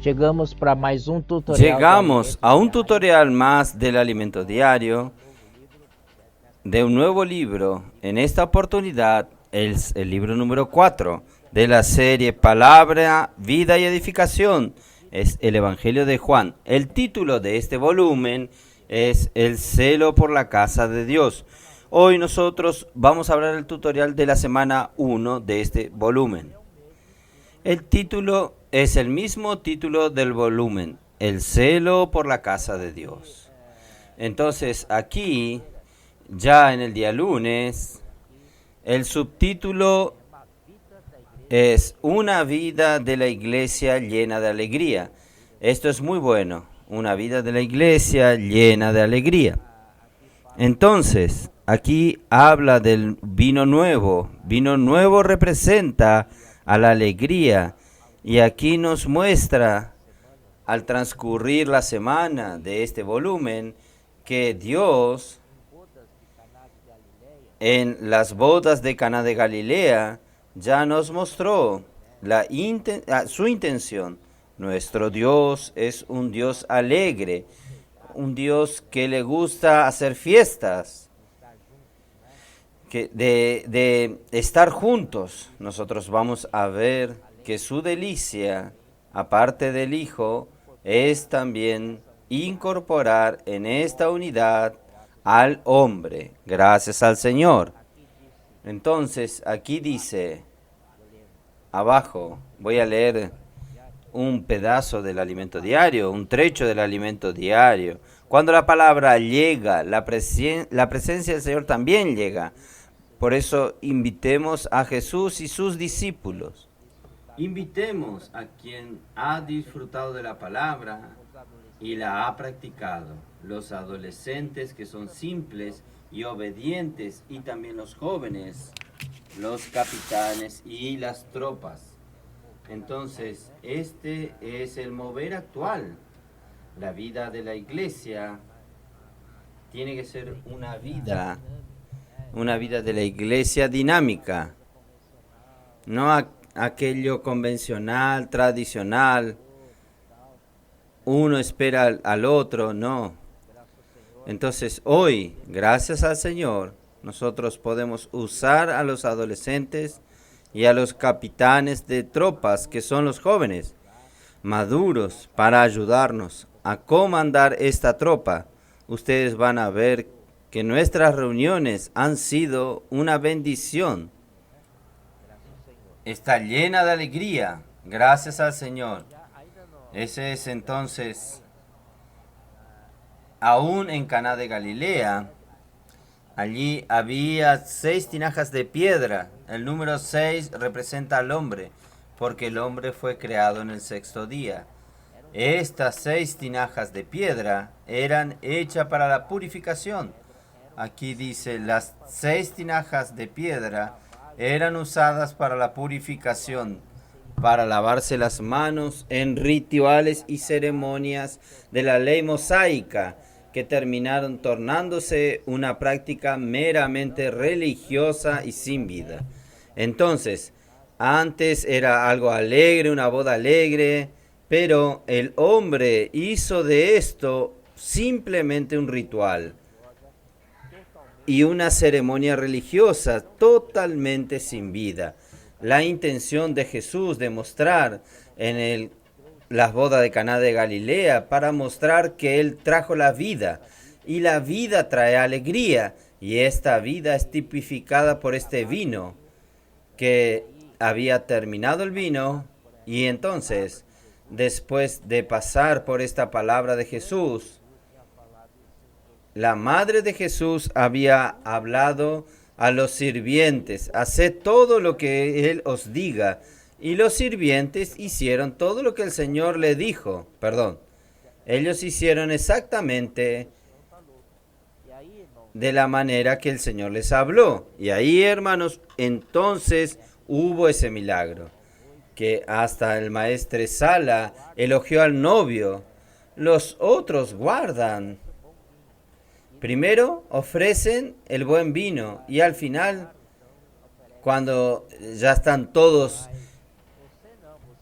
Chegamos para mais tutorial. Llegamos a un tutorial más del alimento diario, de un nuevo libro. En esta oportunidad es el libro número 4 de la serie Palabra, Vida y Edificación. Es el Evangelio de Juan. El título de este volumen es El celo por la casa de Dios. Hoy nosotros vamos a hablar del tutorial de la semana 1 de este volumen. El título es el mismo título del volumen, El celo por la casa de Dios. Entonces aquí, ya en el día lunes, el subtítulo es Una vida de la iglesia llena de alegría. Esto es muy bueno, una vida de la iglesia llena de alegría. Entonces, aquí habla del vino nuevo. Vino nuevo representa a la alegría. Y aquí nos muestra, al transcurrir la semana de este volumen, que Dios, en las bodas de Caná de Galilea, ya nos mostró su intención. Nuestro Dios es un Dios alegre, un Dios que le gusta hacer fiestas, de estar juntos. Nosotros vamos a ver que su delicia, aparte del Hijo, es también incorporar en esta unidad al hombre, gracias al Señor. Entonces, aquí dice, abajo, voy a leer un pedazo del alimento diario, un trecho del alimento diario. Cuando la palabra llega, la presencia del Señor también llega. Por eso invitemos a Jesús y sus discípulos. Invitemos a quien ha disfrutado de la palabra y la ha practicado. Los adolescentes que son simples y obedientes, y también los jóvenes, los capitanes y las tropas. Entonces, este es el mover actual. La vida de la iglesia tiene que ser una vida de la iglesia dinámica, no aquello convencional, tradicional. Uno espera al otro, no. Entonces, hoy, gracias al Señor, nosotros podemos usar a los adolescentes y a los capitanes de tropas, que son los jóvenes maduros, para ayudarnos a comandar esta tropa. Ustedes van a ver que nuestras reuniones han sido una bendición. Está llena de alegría, gracias al Señor. Ese es entonces, aún en Caná de Galilea, allí había 6 tinajas de piedra. El número 6 representa al hombre, porque el hombre fue creado en el 6º día. Estas 6 tinajas de piedra eran hechas para la purificación. Aquí dice, las 6 tinajas de piedra eran usadas para la purificación, para lavarse las manos en rituales y ceremonias de la ley mosaica, que terminaron tornándose una práctica meramente religiosa y sin vida. Entonces, antes era algo alegre, una boda alegre, pero el hombre hizo de esto simplemente un ritual y una ceremonia religiosa totalmente sin vida. La intención de Jesús de mostrar en las bodas de Caná de Galilea, para mostrar que Él trajo la vida, y la vida trae alegría, y esta vida es tipificada por este vino, que había terminado el vino, y entonces, después de pasar por esta palabra de Jesús, la madre de Jesús había hablado a los sirvientes: haced todo lo que Él os diga. Y los sirvientes hicieron todo lo que el Señor le dijo. Ellos hicieron exactamente de la manera que el Señor les habló. Y ahí, hermanos, entonces hubo ese milagro, que hasta el maestre Sala elogió al novio. Los otros guardan. Primero ofrecen el buen vino, y al final, cuando ya están todos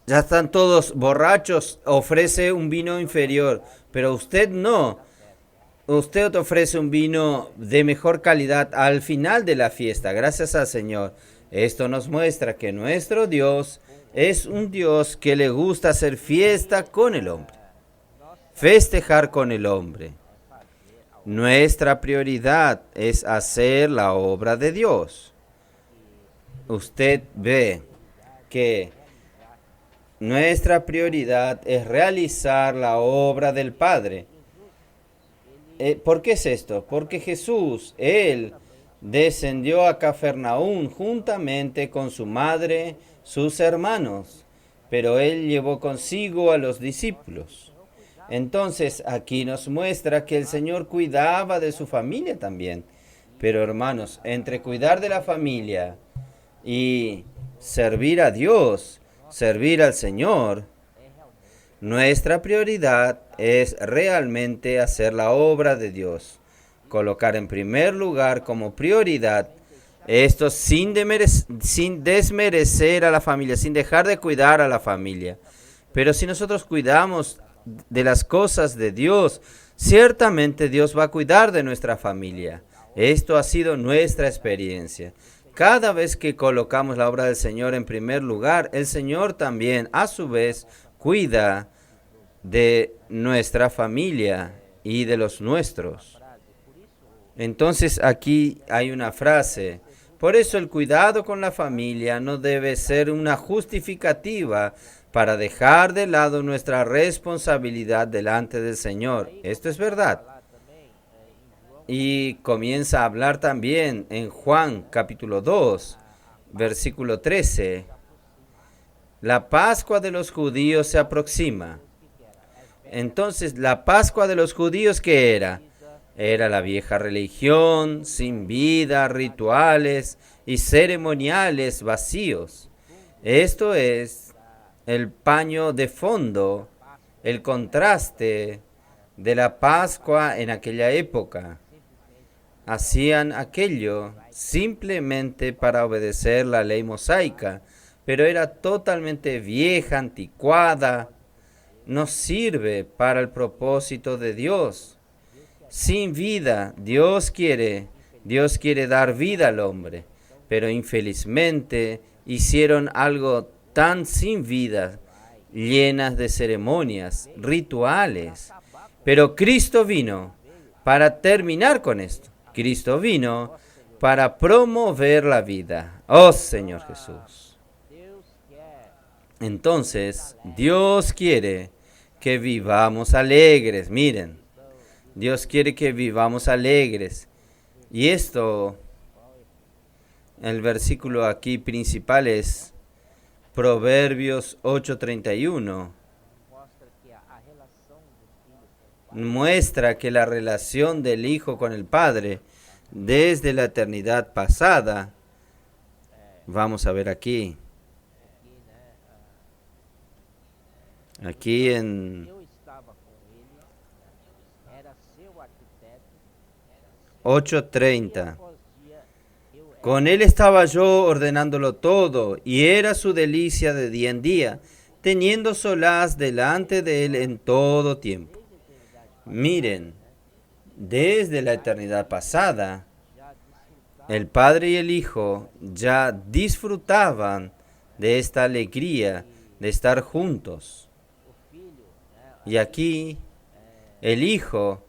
ya están todos borrachos, ofrece un vino inferior, pero usted no. Usted ofrece un vino de mejor calidad al final de la fiesta, gracias al Señor. Esto nos muestra que nuestro Dios es un Dios que le gusta hacer fiesta con el hombre, festejar con el hombre. Nuestra prioridad es hacer la obra de Dios. Usted ve que nuestra prioridad es realizar la obra del Padre. ¿Por qué es esto? Porque Jesús, Él descendió a Cafarnaúm juntamente con su madre, sus hermanos, pero Él llevó consigo a los discípulos. Entonces aquí nos muestra que el Señor cuidaba de su familia también. Pero hermanos, entre cuidar de la familia y servir a Dios, servir al Señor, nuestra prioridad es realmente hacer la obra de Dios. Colocar en primer lugar como prioridad esto sin desmerecer a la familia, sin dejar de cuidar a la familia. Pero si nosotros cuidamos de las cosas de Dios, ciertamente Dios va a cuidar de nuestra familia. Esto ha sido nuestra experiencia. Cada vez que colocamos la obra del Señor en primer lugar, el Señor también, a su vez, cuida de nuestra familia y de los nuestros. Entonces aquí hay una frase. Por eso el cuidado con la familia no debe ser una justificativa para dejar de lado nuestra responsabilidad delante del Señor. Esto es verdad. Y comienza a hablar también en Juan capítulo 2, versículo 13. La Pascua de los judíos se aproxima. Entonces, la Pascua de los judíos, ¿qué era? Era la vieja religión, sin vida, rituales y ceremoniales vacíos. Esto es el paño de fondo, el contraste de la Pascua en aquella época. Hacían aquello simplemente para obedecer la ley mosaica, pero era totalmente vieja, anticuada, no sirve para el propósito de Dios. Sin vida, Dios quiere dar vida al hombre, pero infelizmente hicieron algo tan sin vida, llenas de ceremonias, rituales. Pero Cristo vino para terminar con esto. Cristo vino para promover la vida. Oh Señor Jesús. Entonces, Dios quiere que vivamos alegres. Miren, Dios quiere que vivamos alegres. Y esto, el versículo aquí principal es Proverbios 8:31. Muestra que la relación del Hijo con el Padre desde la eternidad pasada, vamos a ver aquí en 8:30. Con él estaba yo ordenándolo todo, y era su delicia de día en día, teniendo solaz delante de él en todo tiempo. Miren, desde la eternidad pasada, el Padre y el Hijo ya disfrutaban de esta alegría de estar juntos. Y aquí, el Hijo,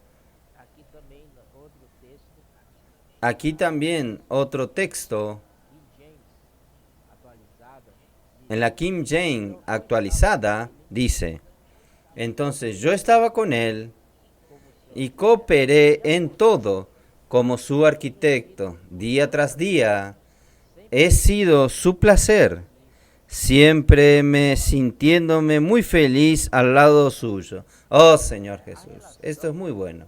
aquí también otro texto, en la King James actualizada, dice, entonces yo estaba con él y cooperé en todo como su arquitecto. Día tras día he sido su placer, siempre sintiéndome muy feliz al lado suyo. Oh Señor Jesús, esto es muy bueno.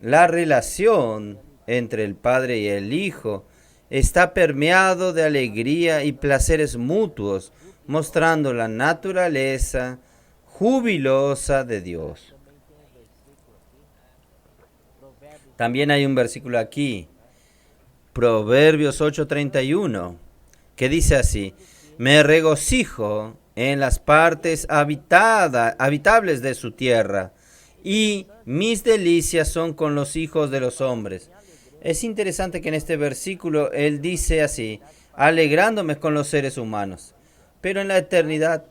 La relación entre el Padre y el Hijo está permeado de alegría y placeres mutuos, mostrando la naturaleza jubilosa de Dios. También hay un versículo aquí, Proverbios 8:31, que dice así, me regocijo en las partes habitables de su tierra, y mis delicias son con los hijos de los hombres. Es interesante que en este versículo él dice así, alegrándome con los seres humanos. Pero en la eternidad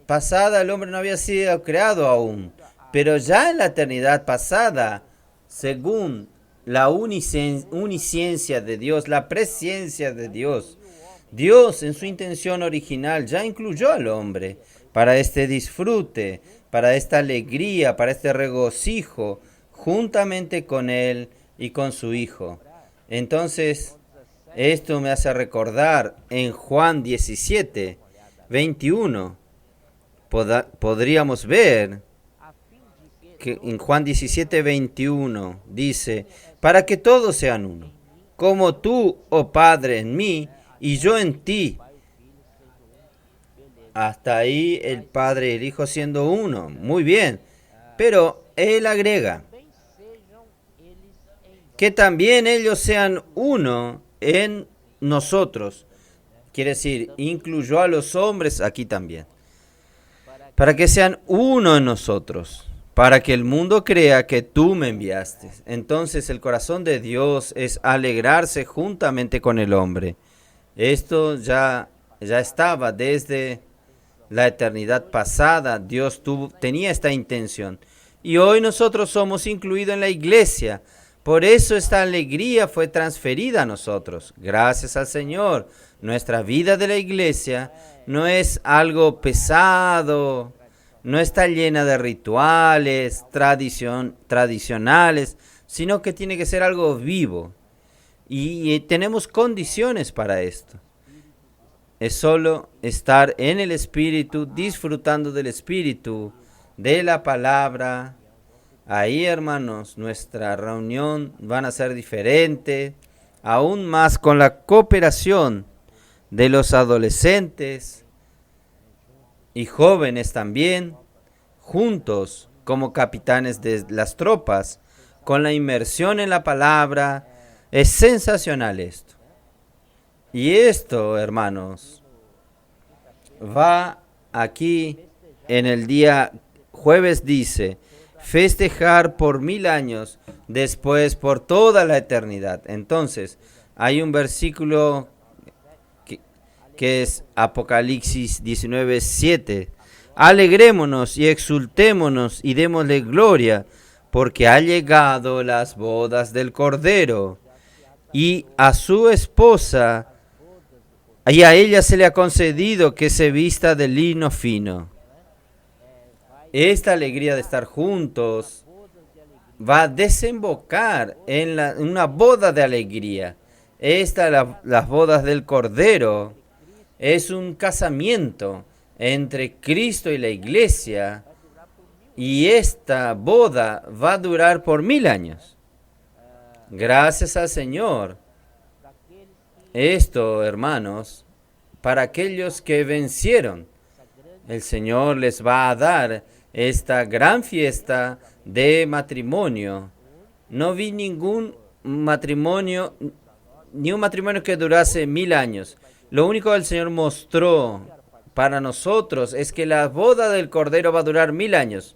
pasada el hombre no había sido creado aún. Pero ya en la eternidad pasada, según la unisciencia de Dios, la presciencia de Dios, Dios en su intención original ya incluyó al hombre para este disfrute, para esta alegría, para este regocijo, juntamente con él y con su Hijo. Entonces, esto me hace recordar en Juan 17, 21, podríamos ver que en Juan 17, 21 dice, para que todos sean uno, como tú, oh Padre, en mí y yo en ti. Hasta ahí el Padre y el Hijo siendo uno. Muy bien. Pero él agrega que también ellos sean uno en nosotros. Quiere decir, incluyó a los hombres aquí también. Para que sean uno en nosotros. Para que el mundo crea que tú me enviaste. Entonces el corazón de Dios es alegrarse juntamente con el hombre. Esto ya estaba desde la eternidad pasada. Dios tenía esta intención. Y hoy nosotros somos incluidos en la iglesia. Por eso esta alegría fue transferida a nosotros. Gracias al Señor. Nuestra vida de la iglesia no es algo pesado, no está llena de rituales, tradicionales, sino que tiene que ser algo vivo. Y tenemos condiciones para esto. Es solo estar en el Espíritu, disfrutando del Espíritu, de la palabra. Ahí, hermanos, nuestra reunión van a ser diferente, aún más con la cooperación de los adolescentes y jóvenes también, juntos como capitanes de las tropas, con la inmersión en la palabra. Es sensacional esto. Y esto, hermanos, va aquí en el día jueves, dice, festejar por 1000 años, después por toda la eternidad. Entonces, hay un versículo que es Apocalipsis 19:7. Alegrémonos y exultémonos y démosle gloria, porque ha llegado las bodas del Cordero, y a su esposa, y a ella se le ha concedido que se vista de lino fino. Esta alegría de estar juntos va a desembocar en una boda de alegría. Las bodas del Cordero, es un casamiento entre Cristo y la iglesia, y esta boda va a durar por 1000 años. Gracias al Señor. Esto, hermanos, para aquellos que vencieron, el Señor les va a dar esta gran fiesta de matrimonio. No vi ningún matrimonio, ni un matrimonio que durase 1000 años. Lo único que el Señor mostró para nosotros es que la boda del Cordero va a durar 1000 años.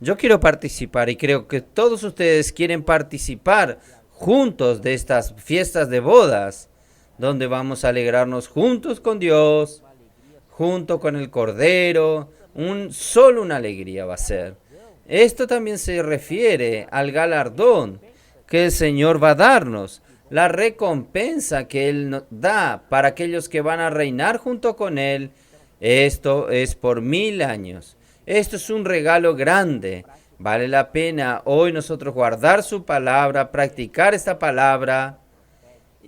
Yo quiero participar y creo que todos ustedes quieren participar juntos de estas fiestas de bodas, donde vamos a alegrarnos juntos con Dios, junto con el Cordero. Solo una alegría va a ser. Esto también se refiere al galardón que el Señor va a darnos, la recompensa que Él nos da para aquellos que van a reinar junto con Él. Esto es por 1000 años. Esto es un regalo grande. Vale la pena hoy nosotros guardar su palabra, practicar esta palabra,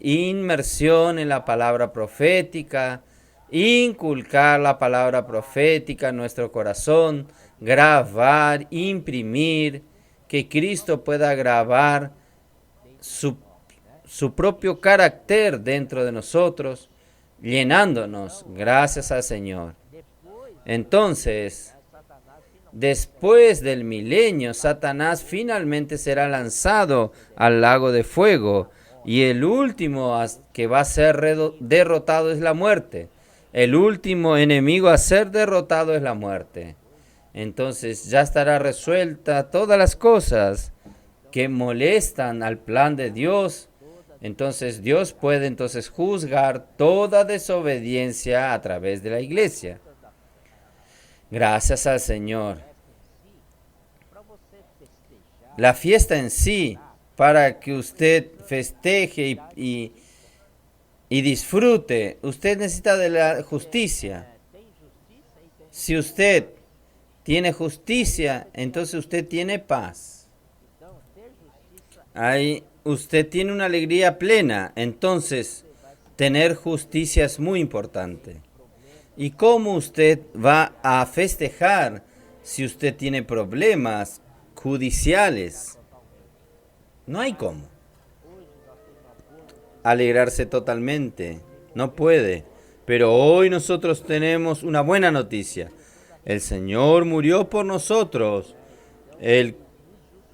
inmersión en la palabra profética, inculcar la palabra profética en nuestro corazón, grabar, imprimir, que Cristo pueda grabar su propio carácter dentro de nosotros, llenándonos. Gracias al Señor. Entonces, después del milenio, Satanás finalmente será lanzado al lago de fuego, y el último que va a ser derrotado es la muerte. el último enemigo a ser derrotado es la muerte. Entonces ya estará resuelta todas las cosas que molestan al plan de Dios. Entonces Dios puede entonces juzgar toda desobediencia a través de la iglesia. Gracias al Señor. La fiesta en sí, para que usted festeje y disfrute, usted necesita de la justicia. Si usted tiene justicia, entonces usted tiene paz. Ahí usted tiene una alegría plena, entonces tener justicia es muy importante. ¿Y cómo usted va a festejar si usted tiene problemas judiciales? No hay cómo alegrarse totalmente, no puede. Pero hoy nosotros tenemos una buena noticia. El Señor murió por nosotros. Él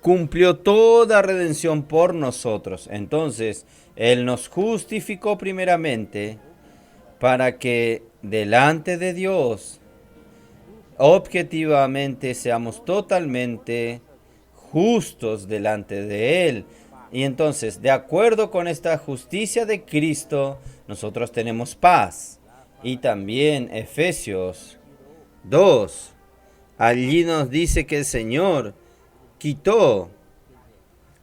cumplió toda redención por nosotros. Entonces, Él nos justificó primeramente para que delante de Dios, objetivamente, seamos totalmente justos delante de Él. Y entonces, de acuerdo con esta justicia de Cristo, nosotros tenemos paz. Y también Efesios 2, allí nos dice que el Señor quitó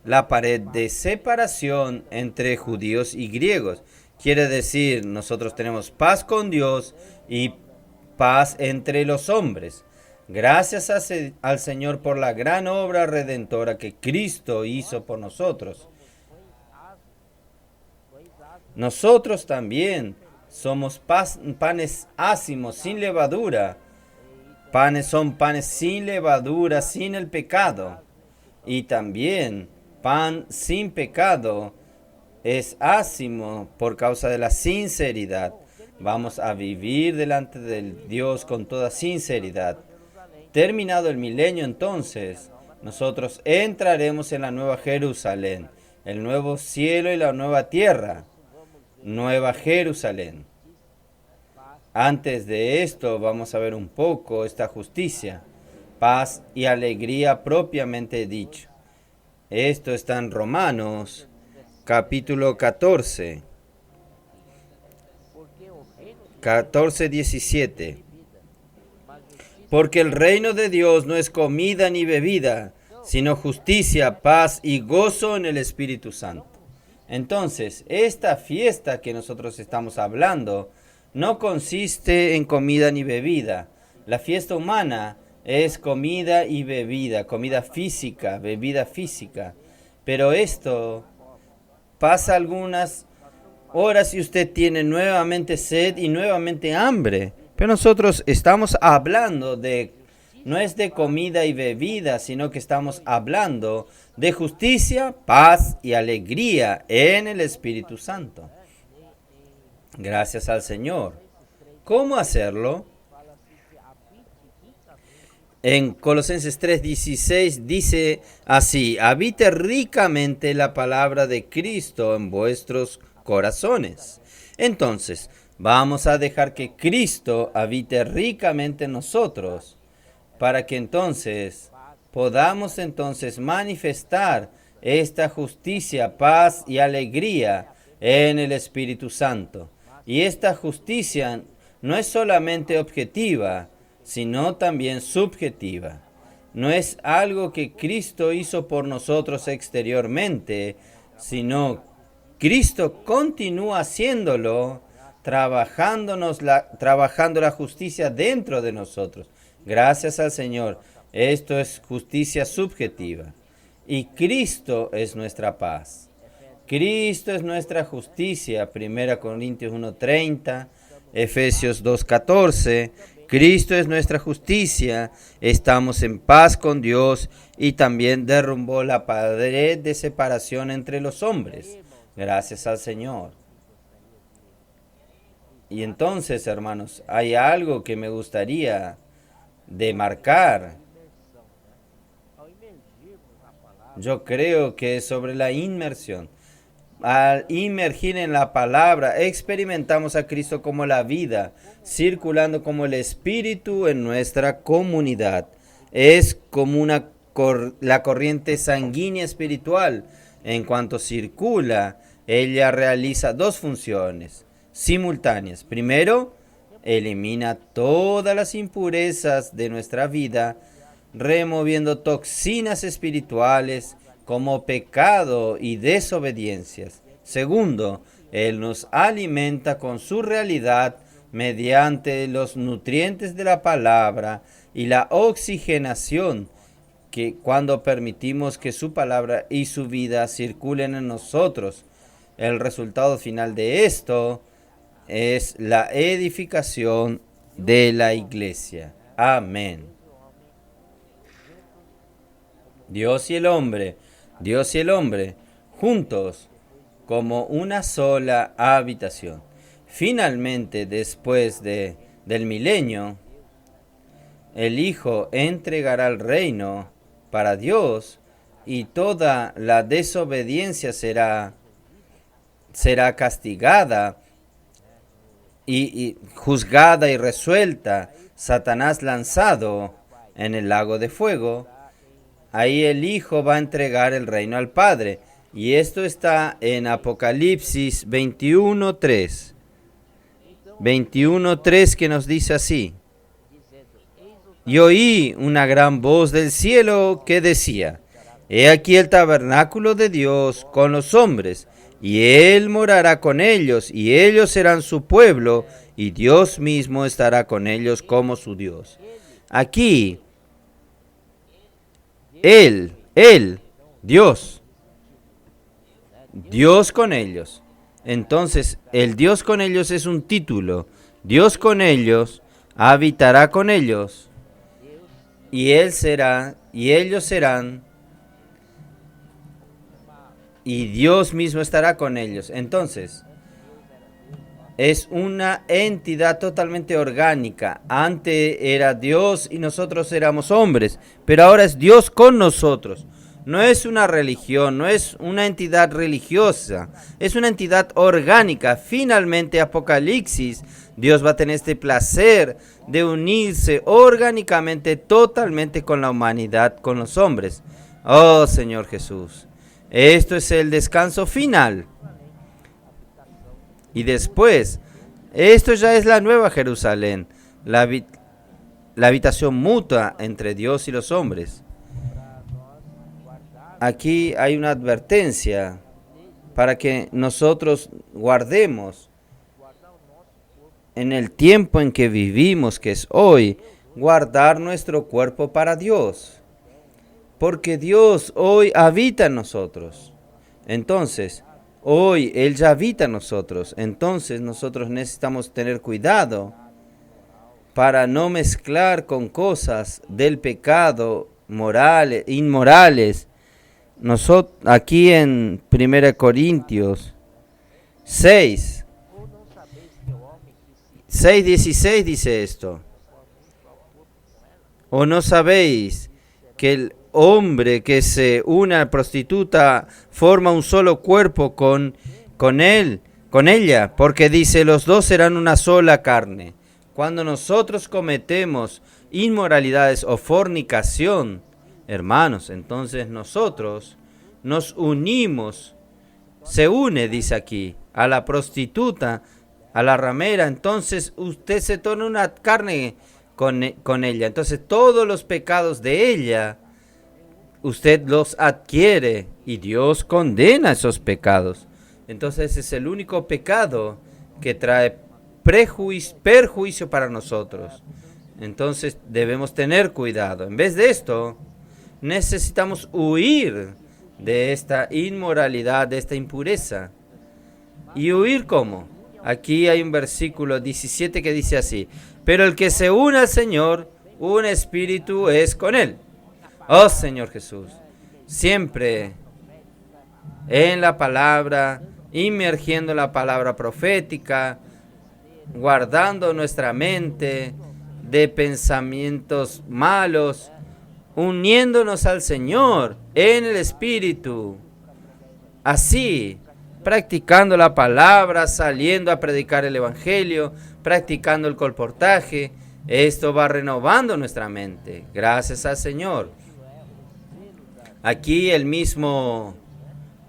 la pared de separación entre judíos y griegos. Quiere decir, nosotros tenemos paz con Dios y paz entre los hombres. Gracias al Señor por la gran obra redentora que Cristo hizo por nosotros. Nosotros también somos panes ácimos, sin levadura. Son panes sin levadura, sin el pecado. Y también pan sin pecado es ácimo por causa de la sinceridad. Vamos a vivir delante de Dios con toda sinceridad. Terminado el milenio, entonces, nosotros entraremos en la nueva Jerusalén, el nuevo cielo y la nueva tierra, nueva Jerusalén. Antes de esto vamos a ver un poco esta justicia, paz y alegría propiamente dicho. Esto está en Romanos capítulo 14, 17. Porque el reino de Dios no es comida ni bebida, sino justicia, paz y gozo en el Espíritu Santo. Entonces, esta fiesta que nosotros estamos hablando no consiste en comida ni bebida. La fiesta humana es comida y bebida, comida física, bebida física. Pero esto pasa algunas horas y usted tiene nuevamente sed y nuevamente hambre. Pero nosotros estamos hablando no es de comida y bebida, sino que estamos hablando de justicia, paz y alegría en el Espíritu Santo. Gracias al Señor. ¿Cómo hacerlo? En Colosenses 3:16 dice así: habite ricamente la palabra de Cristo en vuestros corazones. Entonces, vamos a dejar que Cristo habite ricamente en nosotros, para que entonces podamos manifestar esta justicia, paz y alegría en el Espíritu Santo. Y esta justicia no es solamente objetiva, sino también subjetiva. No es algo que Cristo hizo por nosotros exteriormente, sino Cristo continúa haciéndolo, trabajando la justicia dentro de nosotros. Gracias al Señor. Esto es justicia subjetiva. Y Cristo es nuestra paz. Cristo es nuestra justicia. 1 Corintios 1:30, Efesios 2:14. Cristo es nuestra justicia. Estamos en paz con Dios y también derrumbó la pared de separación entre los hombres. Gracias al Señor. Y entonces, hermanos, hay algo que me gustaría demarcar. Yo creo que es sobre la inmersión. al inmergir en la palabra, experimentamos a Cristo como la vida, circulando como el Espíritu en nuestra comunidad. Es como la corriente sanguínea espiritual. En cuanto circula, ella realiza dos funciones simultáneas. Primero, elimina todas las impurezas de nuestra vida, removiendo toxinas espirituales como pecado y desobediencias. Segundo, Él nos alimenta con su realidad mediante los nutrientes de la palabra y la oxigenación, que cuando permitimos que su palabra y su vida circulen en nosotros. El resultado final de esto es la edificación de la iglesia. Amén. Dios y el hombre, juntos como una sola habitación. Finalmente, después del milenio, el Hijo entregará el reino para Dios y toda la desobediencia será castigada y juzgada y resuelta. Satanás lanzado en el lago de fuego. Ahí el Hijo va a entregar el reino al Padre. Y esto está en Apocalipsis 21:3. 21:3, que nos dice así: y oí una gran voz del cielo que decía: He aquí el tabernáculo de Dios con los hombres, y Él morará con ellos, y ellos serán su pueblo, y Dios mismo estará con ellos como su Dios. Aquí, Dios con ellos. Entonces, el Dios con ellos es un título. Dios con ellos, habitará con ellos, y ellos serán, y Dios mismo estará con ellos. Entonces, es una entidad totalmente orgánica. Antes era Dios y nosotros éramos hombres, pero ahora es Dios con nosotros. No es una religión, no es una entidad religiosa, es una entidad orgánica. Finalmente, Apocalipsis, Dios va a tener este placer de unirse orgánicamente, totalmente con la humanidad, con los hombres. Oh Señor Jesús, esto es el descanso final. Y después, esto ya es la nueva Jerusalén, la habitación mutua entre Dios y los hombres. Aquí hay una advertencia para que nosotros guardemos en el tiempo en que vivimos, que es hoy, guardar nuestro cuerpo para Dios. Porque Dios hoy habita en nosotros. Entonces, hoy Él ya habita en nosotros. Entonces nosotros necesitamos tener cuidado para no mezclar con cosas del pecado inmorales. Nosotros, aquí en 1 Corintios 6:16 dice esto: ¿O no sabéis que el hombre que se une a la prostituta forma un solo cuerpo con ella? Porque dice, los dos serán una sola carne. Cuando nosotros cometemos inmoralidades o fornicación, hermanos, entonces nosotros nos unimos, se une, dice aquí, a la prostituta, a la ramera. Entonces usted se torna una carne con ella. Entonces todos los pecados de ella, usted los adquiere y Dios condena esos pecados. Entonces es el único pecado que trae perjuicio para nosotros. Entonces debemos tener cuidado. En vez de esto, necesitamos huir de esta inmoralidad, de esta impureza. ¿Y huir cómo? Aquí hay un versículo 17 que dice así: pero el que se une al Señor, un espíritu es con Él. Oh Señor Jesús, siempre en la palabra, inmergiendo la palabra profética, guardando nuestra mente de pensamientos malos, uniéndonos al Señor en el Espíritu. Así practicando la palabra, saliendo a predicar el evangelio, practicando el colportaje. Esto va renovando nuestra mente. Gracias al Señor. Aquí el mismo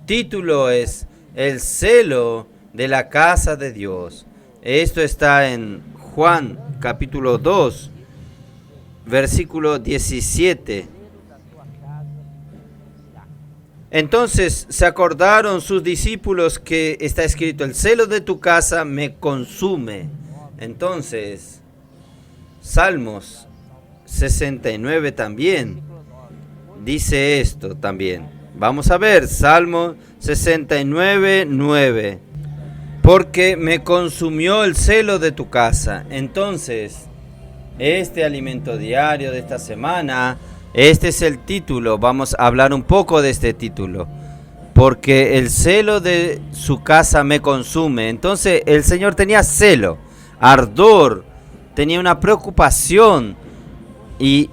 título es el celo de la casa de Dios. Esto está en Juan capítulo 2, versículo 17. Entonces se acordaron sus discípulos que está escrito, el celo de tu casa me consume. Entonces, Salmos 69 también dice esto también. Vamos a ver, Salmo 69, 9. Porque me consumió el celo de tu casa. Entonces, este alimento diario de esta semana, este es el título. Vamos a hablar un poco de este título. Porque el celo de su casa me consume. Entonces, el Señor tenía celo, ardor, tenía una preocupación y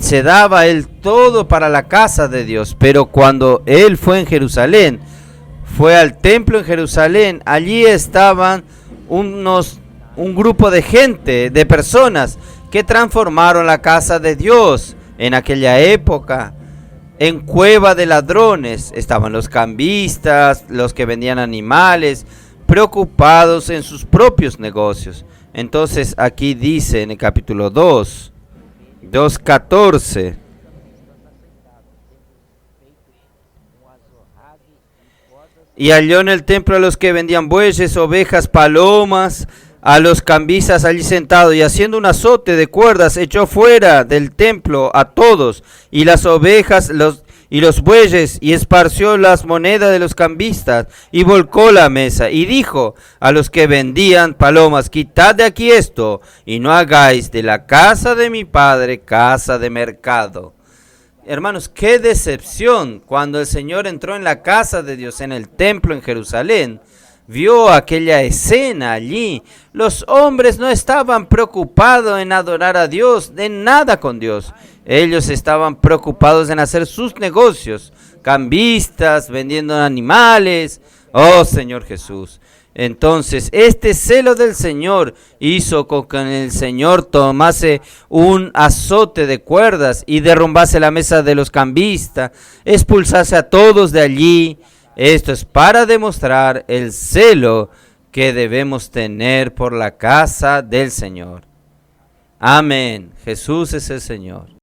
se daba él todo para la casa de Dios. Pero cuando él fue en Jerusalén, fue al templo en Jerusalén, allí estaban un grupo de gente, de personas que transformaron la casa de Dios en aquella época en cueva de ladrones. Estaban los cambistas, los que vendían animales, preocupados en sus propios negocios. Entonces aquí dice en el capítulo 2:14. Y halló en el templo a los que vendían bueyes, ovejas, palomas, a los cambistas allí sentados, y haciendo un azote de cuerdas, echó fuera del templo a todos, y las ovejas y los bueyes, y esparció las monedas de los cambistas, y volcó la mesa, y dijo a los que vendían palomas, quitad de aquí esto, y no hagáis de la casa de mi padre casa de mercado. Hermanos, qué decepción cuando el Señor entró en la casa de Dios, en el templo en Jerusalén. Vio aquella escena allí. Los hombres no estaban preocupados en adorar a Dios, en nada con Dios. Ellos estaban preocupados en hacer sus negocios, cambistas, vendiendo animales. Oh Señor Jesús. Entonces, este celo del Señor hizo con que el Señor tomase un azote de cuerdas y derrumbase la mesa de los cambistas, expulsase a todos de allí. Esto es para demostrar el celo que debemos tener por la casa del Señor. Amén. Jesús es el Señor.